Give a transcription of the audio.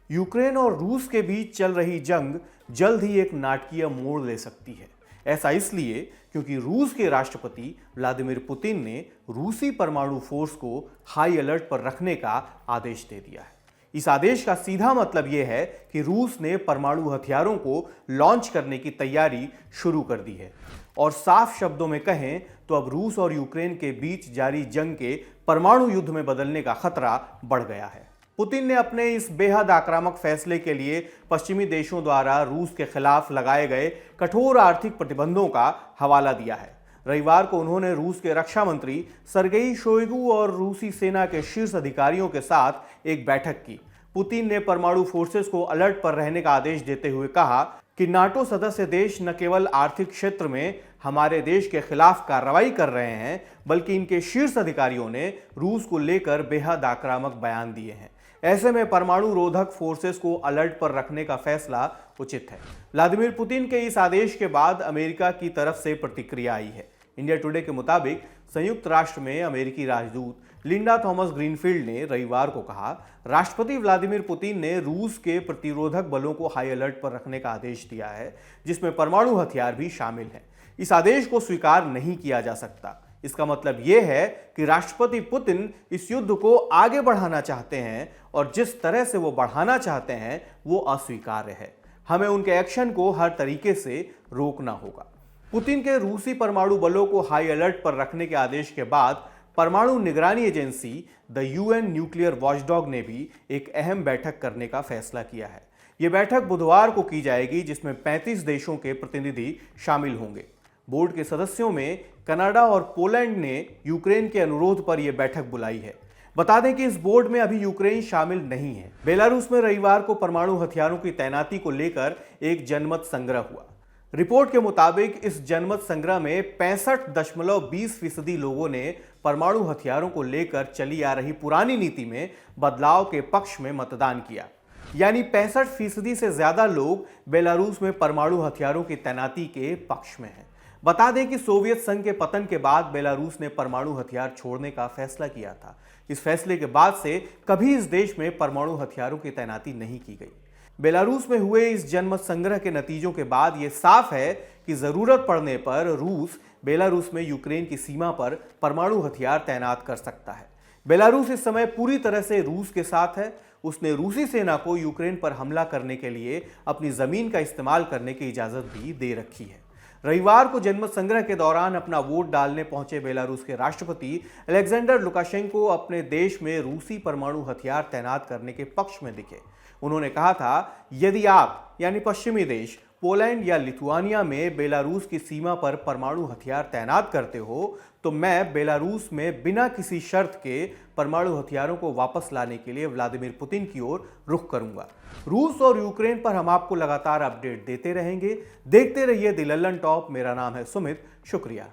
Ukraine और रूस के बीच चल रही जंग जल्द ही एक नाटकीय मोड़ ले सकती है। ऐसा इसलिए क्योंकि रूस के राष्ट्रपति व्लादिमीर पुतिन ने रूसी परमाणु फोर्स को हाई अलर्ट पर रखने का आदेश दे दिया है। इस आदेश का सीधा मतलब यह है कि रूस ने परमाणु हथियारों को लॉन्च करने की तैयारी शुरू कर दी है। और साफ शब्दों में कहें तो अब रूस और यूक्रेन के बीच जारी जंग के परमाणु युद्ध में बदलने का खतरा बढ़ गया है। पुतिन ने अपने इस बेहद आक्रामक फैसले के लिए पश्चिमी देशों द्वारा रूस के खिलाफ लगाए गए कठोर आर्थिक प्रतिबंधों का हवाला दिया है। रविवार को उन्होंने रूस के रक्षा मंत्री सर्गेई शोइगु और रूसी सेना के शीर्ष अधिकारियों के साथ एक बैठक की। पुतिन ने परमाणु फोर्सेस को अलर्ट पर रहने का आदेश देते हुए कहा कि नाटो सदस्य देश न केवल आर्थिक क्षेत्र में हमारे देश के खिलाफ कार्रवाई कर रहे हैं, बल्कि इनके शीर्ष अधिकारियों ने रूस को लेकर बेहद आक्रामक बयान दिए हैं। ऐसे में परमाणु रोधक फोर्सेस को अलर्ट पर रखने का फैसला उचित है। व्लादिमीर पुतिन के इस आदेश के बाद अमेरिका की तरफ से प्रतिक्रिया आई है। इंडिया टुडे के मुताबिक संयुक्त राष्ट्र में अमेरिकी राजदूत लिंडा थॉमस ग्रीनफील्ड ने रविवार को कहा, राष्ट्रपति व्लादिमीर पुतिन ने रूस के प्रतिरोधक बलों को हाई अलर्ट पर रखने का आदेश दिया है, जिसमें परमाणु हथियार भी शामिल हैं। इस आदेश को स्वीकार नहीं किया जा सकता। इसका मतलब यह है कि राष्ट्रपति पुतिन इस युद्ध को आगे बढ़ाना चाहते हैं और जिस तरह से वो बढ़ाना चाहते हैं वो अस्वीकार्य है। हमें उनके एक्शन को हर तरीके से रोकना होगा। पुतिन के रूसी परमाणु बलों को हाई अलर्ट पर रखने के आदेश के बाद परमाणु निगरानी agency the UN nuclear watchdog ने भी एक अहम बैठक करने का फैसला किया है। यह बैठक बुधवार को की जाएगी, जिसमें 35 देशों के प्रतिनिधि शामिल होंगे। बोर्ड के सदस्यों में कनाडा और पोलैंड ने यूक्रेन के अनुरोध पर यह बैठक बुलाई है। बता दें कि इस बोर्ड में अभी यूक्रेन शामिल नहीं है। बेलारूस में रविवार को परमाणु हथियारों की तैनाती को लेकर एक जनमत संग्रह हुआ। रिपोर्ट के मुताबिक इस जनमत संग्रह में 65.20% लोगों ने परमाणु हथियारों को लेकर चली आ रही पुरानी नीति में बदलाव के पक्ष में मतदान किया। यानी 65% से ज्यादा लोग बेलारूस में परमाणु हथियारों की तैनाती के पक्ष में हैं। बता दें कि सोवियत संघ के पतन के बाद बेलारूस ने परमाणु हथियार छोड़ने का फैसला किया था। इस फैसले के बाद से कभी इस देश में परमाणु हथियारों की तैनाती नहीं की गई। बेलारूस में हुए इस जनमत संग्रह के नतीजों के बाद यह साफ है कि जरूरत पड़ने पर रूस बेलारूस में यूक्रेन की सीमा पर परमाणु हथियार तैनात कर सकता है। बेलारूस इस समय पूरी तरह से रूस के साथ है। उसने रूसी सेना को यूक्रेन पर हमला करने के लिए अपनी जमीन का इस्तेमाल करने की इजाजत भी दे रखी है। रविवार को जनमत संग्रह के दौरान अपना वोट डालने पहुंचे बेलारूस के राष्ट्रपति अलेक्जेंडर लुकाशेंको अपने देश में रूसी परमाणु हथियार तैनात करने के पक्ष में दिखे। उन्होंने कहा था, यदि आप यानी पश्चिमी देश पोलैंड या लिथुआनिया में बेलारूस की सीमा पर परमाणु हथियार तैनात करते हो तो मैं बेलारूस में बिना किसी शर्त के परमाणु हथियारों को वापस लाने के लिए व्लादिमीर पुतिन की ओर रुख करूंगा। रूस और यूक्रेन पर हम आपको लगातार अपडेट देते रहेंगे। देखते रहिए द लल्लन टॉप। मेरा नाम है सुमित। शुक्रिया।